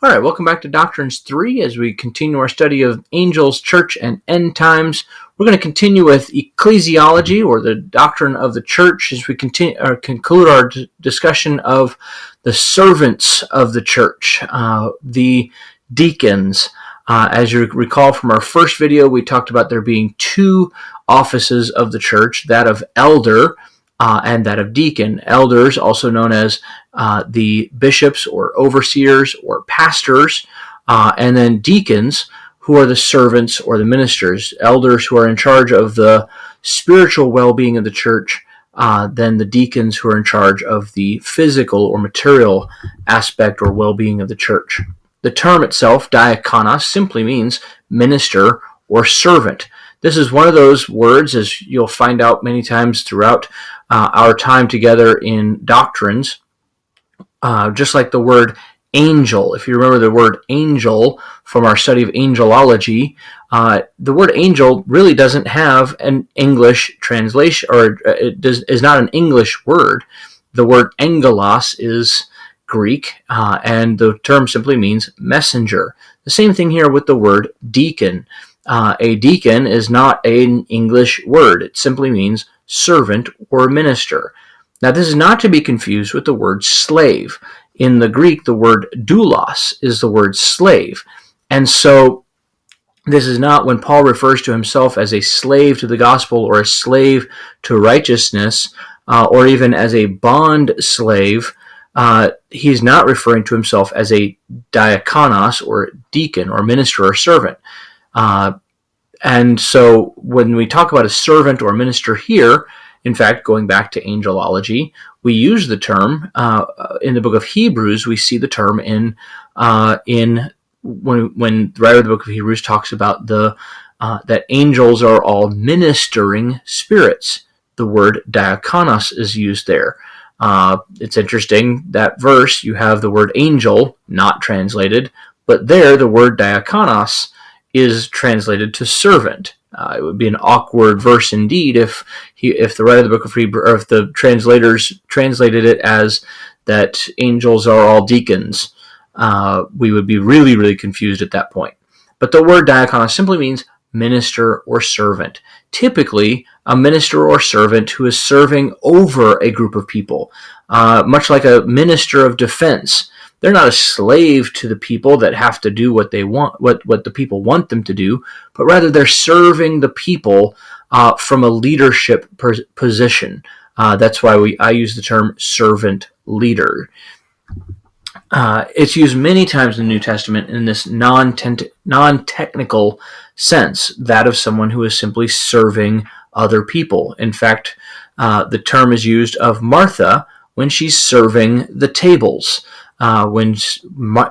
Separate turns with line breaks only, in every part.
All right, welcome back to Doctrines 3 as we continue our study of angels, church, and end times. We're going to continue with Ecclesiology, or the doctrine of the church, as we conclude our discussion of the servants of the church, the deacons. As you recall from our first video, we talked about there being two offices of the church, that of elder and that of deacon. Elders, also known as the bishops or overseers or pastors, and then deacons, who are the servants or the ministers. Elders who are in charge of the spiritual well-being of the church, then the deacons who are in charge of the physical or material aspect or well-being of the church. The term itself, diakonos, simply means minister or servant. This is one of those words, as you'll find out many times throughout our time together in doctrines, just like the word angel. If you remember the word angel from our study of angelology, the word angel really doesn't have an English translation, or is not an English word. The word angelos is Greek, and the term simply means messenger. The same thing here with the word deacon. A deacon is not an English word. It simply means servant or minister. Now, this is not to be confused with the word slave. In the Greek, the word doulos is the word slave. And so this is not, when Paul refers to himself as a slave to the gospel or a slave to righteousness, or even as a bond slave, he's not referring to himself as a diakonos or deacon or minister or servant. And so when we talk about a servant or minister here, in fact, going back to angelology, we use the term in the book of Hebrews. We see the term when the writer of the book of Hebrews talks about that angels are all ministering spirits. The word diakonos is used there. It's interesting, that verse, you have the word angel not translated, but there the word diakonos is translated to servant. It would be an awkward verse indeed if the writer of the book of Hebrews, or if the translators translated it as that angels are all deacons. We would be really, really confused at that point. But the word diakonos simply means minister or servant. Typically, a minister or servant who is serving over a group of people, much like a minister of defense. They're not a slave to the people that have to do what they want, what the people want them to do, but rather they're serving the people from a leadership position. That's why I use the term servant leader. It's used many times in the New Testament in this non-technical sense, that of someone who is simply serving other people. In fact, the term is used of Martha when she's serving the tables. When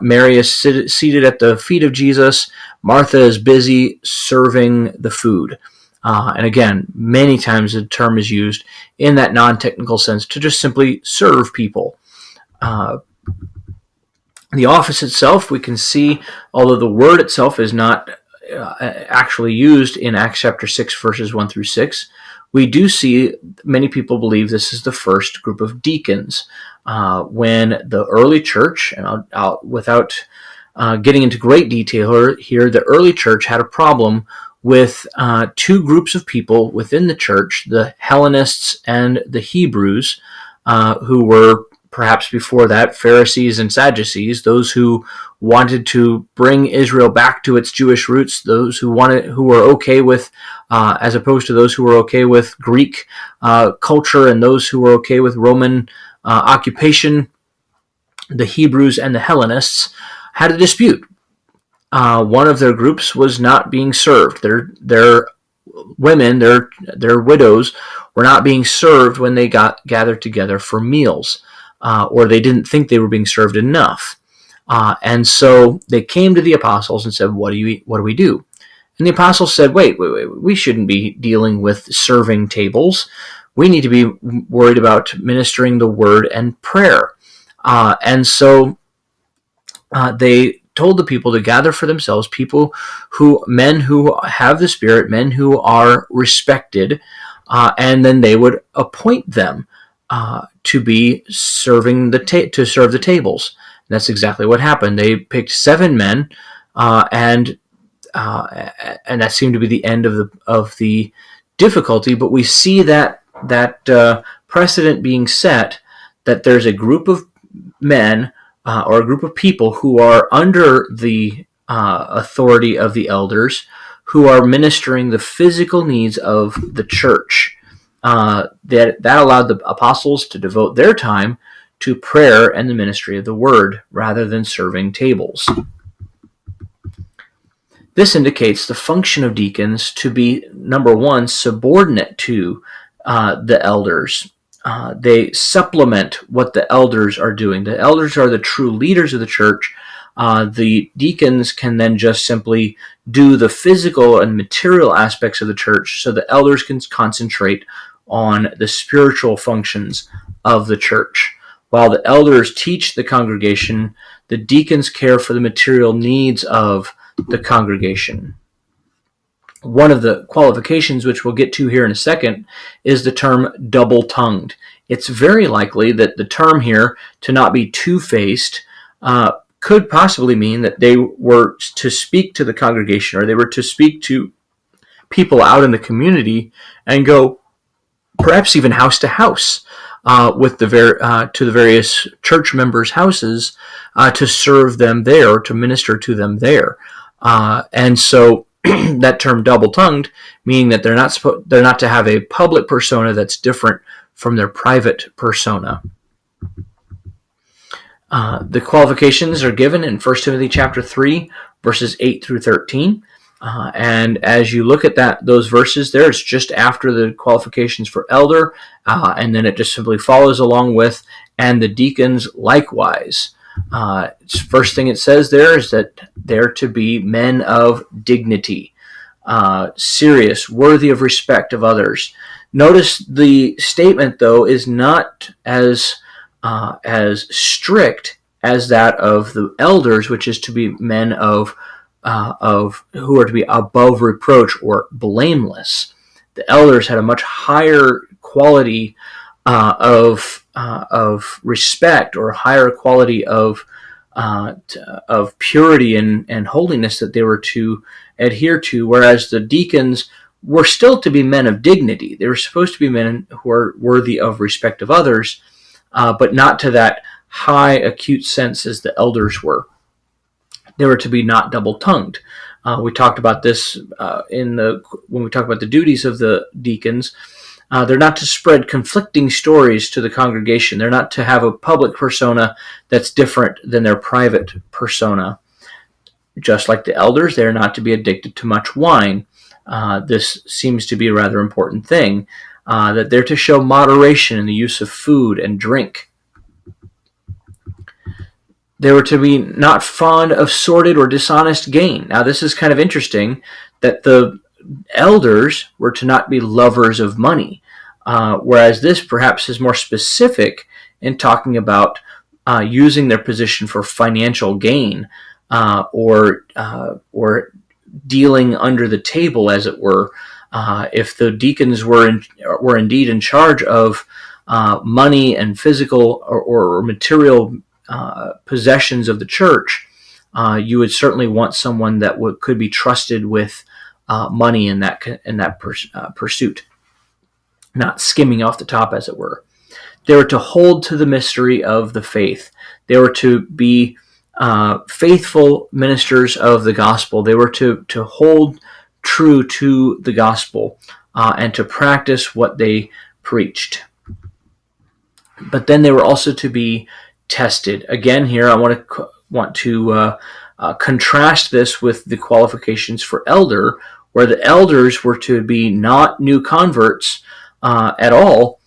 Mary is seated at the feet of Jesus, Martha is busy serving the food. And again, many times the term is used in that non-technical sense to just simply serve people. The office itself, we can see, although the word itself is not actually used in Acts chapter 6, verses 1 through 6, we do see many people believe this is the first group of deacons. When the early church, and without getting into great detail here, the early church had a problem with two groups of people within the church, the Hellenists and the Hebrews, who were perhaps before that Pharisees and Sadducees, those who wanted to bring Israel back to its Jewish roots, those who were okay with, as opposed to those who were okay with Greek culture and those who were okay with Roman occupation. The Hebrews and the Hellenists had a dispute. One of their groups was not being served. Their women, their widows, were not being served when they gathered together for meals, or they didn't think they were being served enough. And so they came to the apostles and said, what do we do? And the apostles said, wait, we shouldn't be dealing with serving tables. We need to be worried about ministering the word and prayer. And so they told the people to gather for themselves men who have the Spirit, men who are respected, and then they would appoint them to be to serve the tables. that's exactly what happened. They picked 7 men, and that seemed to be the end of the difficulty. But we see that precedent being set, that there's a group of men or a group of people who are under the authority of the elders, who are ministering the physical needs of the church. That allowed the apostles to devote their time to prayer and the ministry of the word rather than serving tables. This indicates the function of deacons to be, number one, subordinate to the elders. They supplement what the elders are doing. The elders are the true leaders of the church. The deacons can then just simply do the physical and material aspects of the church, so the elders can concentrate on the spiritual functions of the church. While the elders teach the congregation, the deacons care for the material needs of the congregation. One of the qualifications, which we'll get to here in a second, is the term double-tongued. It's very likely that the term here, to not be two-faced, could possibly mean that they were to speak to the congregation, or they were to speak to people out in the community and go perhaps even house to house with to the various church members' houses to serve them there, or to minister to them there. And so that term double-tongued, meaning that they're not to have a public persona that's different from their private persona. The qualifications are given in 1 Timothy chapter 3, verses 8 through 13. And as you look at those verses there, it's just after the qualifications for elder, and then it just simply follows along with, and the deacons likewise. First thing it says there is that they're to be men of dignity, serious, worthy of respect of others. Notice the statement, though, is not as strict as that of the elders, which is to be men of who are to be above reproach or blameless. The elders had a much higher quality of respect, or higher quality of purity and holiness that they were to adhere to, whereas the deacons were still to be men of dignity. They were supposed to be men who are worthy of respect of others, but not to that high acute sense as the elders were. They were to be not double-tongued. We talked about this when we talk about the duties of the deacons. They're not to spread conflicting stories to the congregation. They're not to have a public persona that's different than their private persona. Just like the elders, they're not to be addicted to much wine. This seems to be a rather important thing, that they're to show moderation in the use of food and drink. They were to be not fond of sordid or dishonest gain. Now, this is kind of interesting, that the elders were to not be lovers of money, whereas this perhaps is more specific in talking about using their position for financial gain, or dealing under the table, as it were. If the deacons were indeed in charge of money and physical or material possessions of the church, you would certainly want someone that could be trusted with money in that pursuit, not skimming off the top, as it were. They were to hold to the mystery of the faith. They were to be faithful ministers of the gospel. They were to hold true to the gospel and to practice what they preached. But then they were also to be tested. Again, here I want to contrast this with the qualifications for elder, where the elders were to be not new converts at all.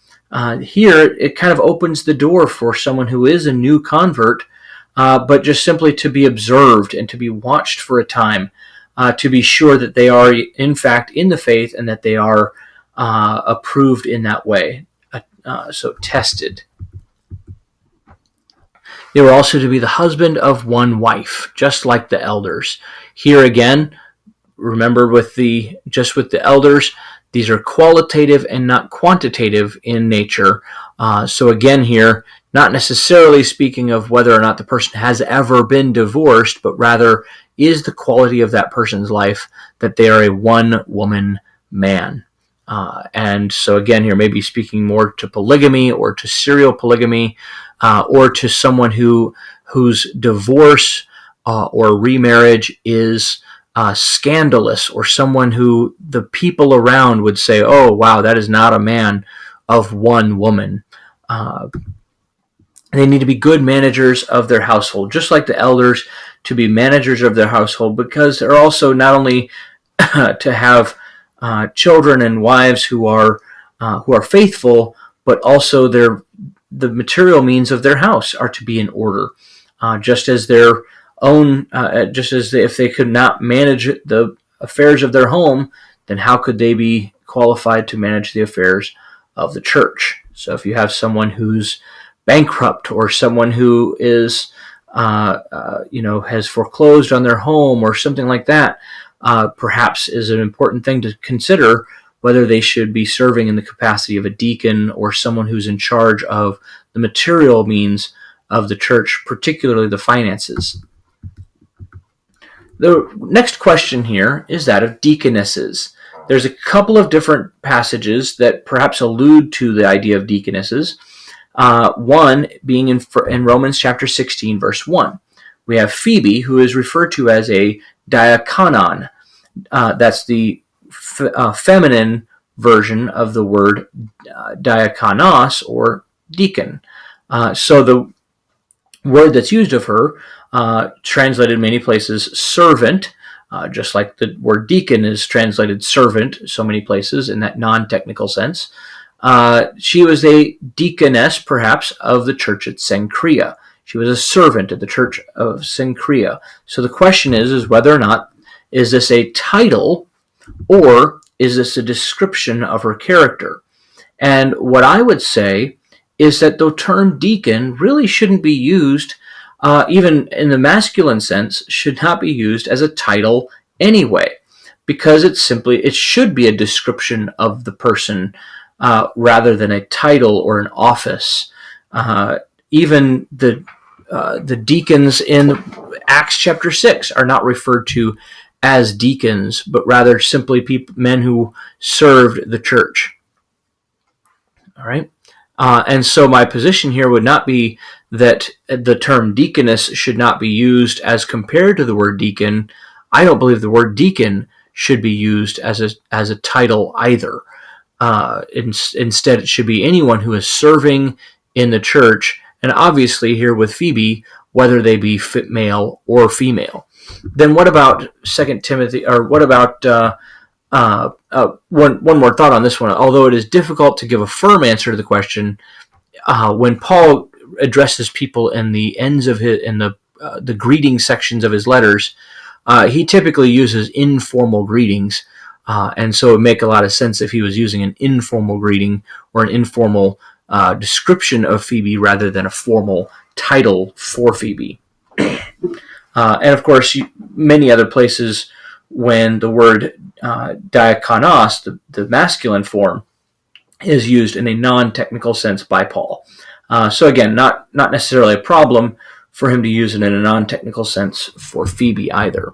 Here, it kind of opens the door for someone who is a new convert, but just simply to be observed and to be watched for a time, to be sure that they are in fact in the faith and that they are approved in that way. So tested. They were also to be the husband of one wife, just like the elders. Here again, remember with the elders, These are qualitative and not quantitative in nature. So again here, not necessarily speaking of whether or not the person has ever been divorced, but rather is the quality of that person's life that they are a one-woman man. And so again here, maybe speaking more to polygamy or to serial polygamy, or to someone whose divorce or remarriage is scandalous, or someone who the people around would say, oh, wow, that is not a man of one woman. They need to be good managers of their household, just like the elders to be managers of their household, because they're also not only to have children and wives who are faithful, but also the material means of their house are to be in order, just as their own, if they could not manage the affairs of their home, then how could they be qualified to manage the affairs of the church? So if you have someone who's bankrupt, or someone who is, has foreclosed on their home or something like that, perhaps is an important thing to consider whether they should be serving in the capacity of a deacon or someone who's in charge of the material means of the church, particularly the finances. The next question here is that of deaconesses. There's a couple of different passages that perhaps allude to the idea of deaconesses. One being in Romans chapter 16, verse 1. We have Phoebe, who is referred to as a diakonon. That's the feminine version of the word diakonos, or deacon. So the word that's used of her, translated in many places servant, just like the word deacon is translated servant so many places in that non-technical sense. She was a deaconess, perhaps, of the church at Cenchrea. She was a servant at the church of Cenchrea. So the question is whether or not is this a title, or is this a description of her character? And what I would say is that the term deacon really shouldn't be used, even in the masculine sense, should not be used as a title anyway, because it should be a description of the person, rather than a title or an office. Even the deacons in Acts chapter 6 are not referred to as deacons, but rather simply men who served the church. All right. And so my position here would not be that the term deaconess should not be used as compared to the word deacon. I don't believe the word deacon should be used as a title either. Instead, it should be anyone who is serving in the church, and obviously here with Phoebe, whether they be male or female. Then what about 2 Timothy, or what about one more thought on this one? Although it is difficult to give a firm answer to the question, when Paul addresses people in the ends of the greeting sections of his letters, he typically uses informal greetings, and so it would make a lot of sense if he was using an informal greeting or an informal description of Phoebe rather than a formal title for Phoebe. And of course, many other places when the word diakonos, the masculine form, is used in a non-technical sense by Paul. So again, not necessarily a problem for him to use it in a non-technical sense for Phoebe either.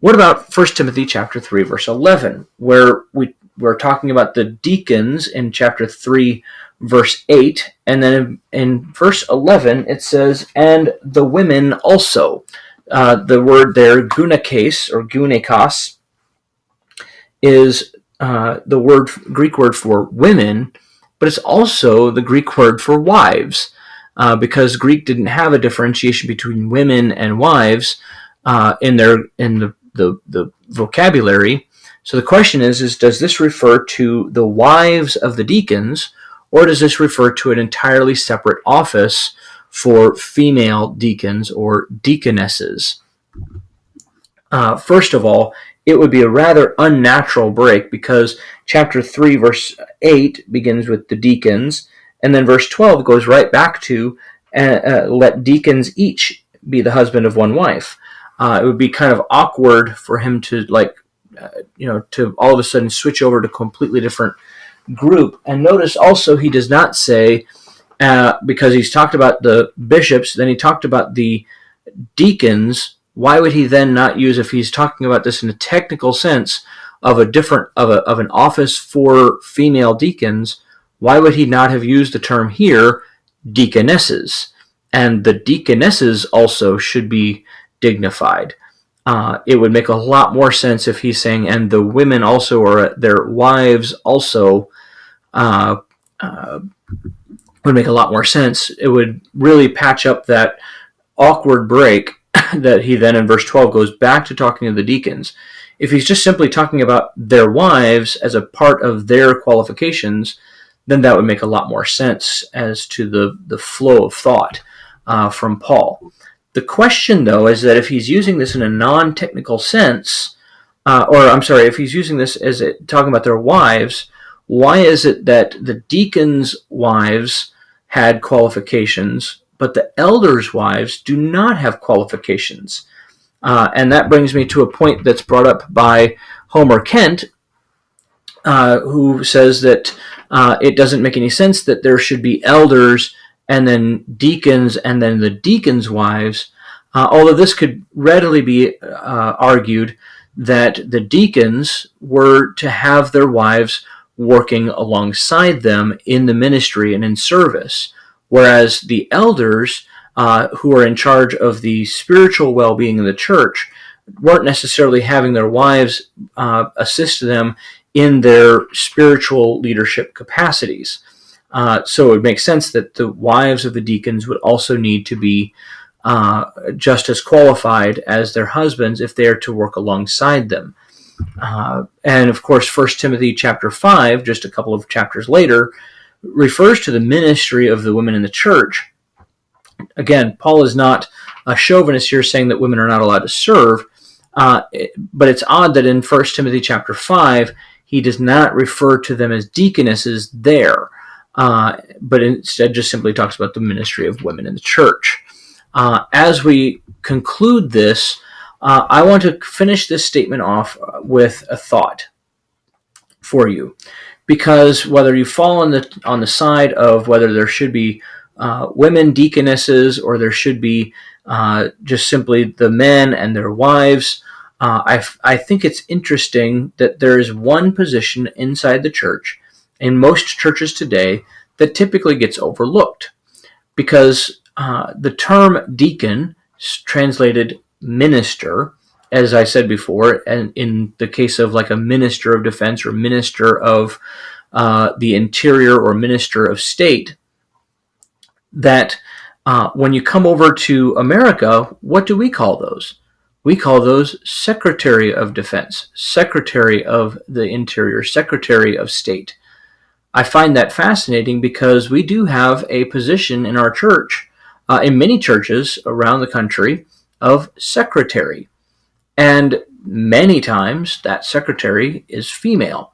What about 1 Timothy chapter 3, verse 11, where we're talking about the deacons in chapter 3, verse 8, and then in verse 11 it says, and the women also. The word there, gunakes or gunekos, is the Greek word for women, but it's also the Greek word for wives, because Greek didn't have a differentiation between women and wives in the vocabulary. So the question is does this refer to the wives of the deacons, or does this refer to an entirely separate office for female deacons or deaconesses? First of all, it would be a rather unnatural break, because chapter 3, verse 8 begins with the deacons, and then verse 12 goes right back to let deacons each be the husband of one wife. It would be kind of awkward for him to to all of a sudden switch over to a completely different group. And notice also he does not say, because he's talked about the bishops, then he talked about the deacons. Why would he then not use, if he's talking about this in a technical sense of an office for female deacons, why would he not have used the term here, deaconesses? And the deaconesses also should be dignified. It would make a lot more sense if he's saying, and the women also, or their wives also, would make a lot more sense. It would really patch up that awkward break that he then in verse 12 goes back to talking to the deacons. If he's just simply talking about their wives as a part of their qualifications, then that would make a lot more sense as to the flow of thought from Paul. The question, though, is that if he's using this in a non-technical sense, if he's using this as talking about their wives, why is it that the deacons' wives had qualifications, but the elders' wives do not have qualifications? And that brings me to a point that's brought up by Homer Kent, who says that it doesn't make any sense that there should be elders and then deacons and then the deacons' wives, although this could readily be argued that the deacons were to have their wives working alongside them in the ministry and in service, whereas the elders, who are in charge of the spiritual well-being of the church, weren't necessarily having their wives assist them in their spiritual leadership capacities. So it would make sense that the wives of the deacons would also need to be just as qualified as their husbands if they are to work alongside them. And of course, 1 Timothy chapter 5, just a couple of chapters later, refers to the ministry of the women in the church. Again, Paul is not a chauvinist here saying that women are not allowed to serve, but it's odd that in 1 Timothy chapter 5, he does not refer to them as deaconesses there, but instead just simply talks about the ministry of women in the church. As we conclude this, I want to finish this statement off with a thought for you, because whether you fall on the side of whether there should be women deaconesses or there should be just simply the men and their wives, I think it's interesting that there is one position inside the church, in most churches today, that typically gets overlooked, because the term deacon, translated minister, as I said before, and in the case of like a minister of defense or minister of the interior or minister of state, that when you come over to America, what do we call those? We call those Secretary of Defense, Secretary of the Interior, Secretary of State. I find that fascinating because we do have a position in our church, in many churches around the country, of secretary. And many times that secretary is female.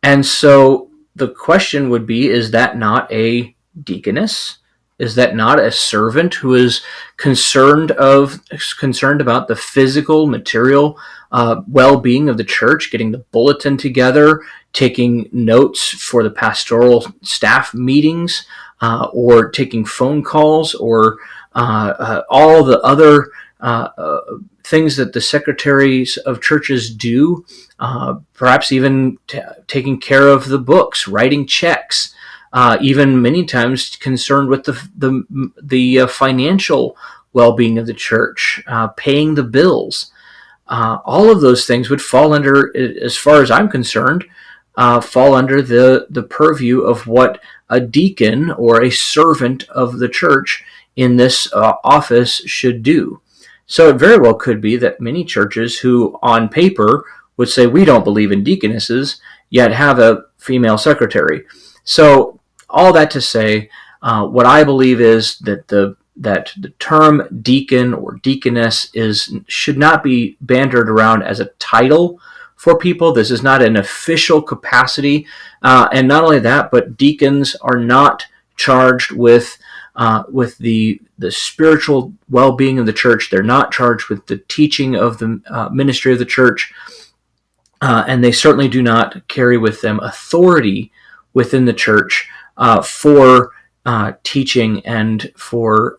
And so the question would be, is that not a deaconess? Is that not a servant who is concerned about the physical, material well-being of the church, getting the bulletin together, taking notes for the pastoral staff meetings, or taking phone calls, or all the other things that the secretaries of churches do, perhaps even taking care of the books, writing checks, even many times concerned with the financial well-being of the church, paying the bills. All of those things would fall under, as far as I'm concerned, fall under the purview of what a deacon or a servant of the church in this office should do. So it very well could be that many churches who on paper would say we don't believe in deaconesses, yet have a female secretary. So all that to say, what I believe is that the term deacon or deaconess should not be bandied around as a title for people. This is not an official capacity, and not only that, but deacons are not charged with the spiritual well-being of the church. They're not charged with the teaching of the ministry of the church. and they certainly do not carry with them authority within the church for teaching and for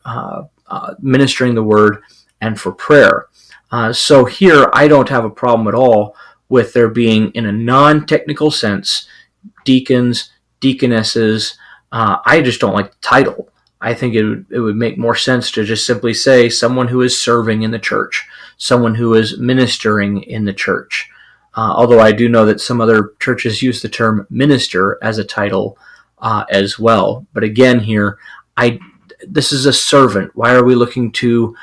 ministering the word and for prayer. So here, I don't have a problem at all with there being, in a non-technical sense, deacons, deaconesses. I just don't like the title. I think it would make more sense to just simply say someone who is serving in the church, someone who is ministering in the church. Although I do know that some other churches use the term minister as a title as well. But again, here, this is a servant. Why are we looking to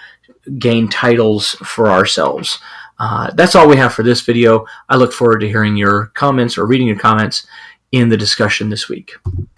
gain titles for ourselves? That's all we have for this video. I look forward to hearing your comments or reading your comments in the discussion this week.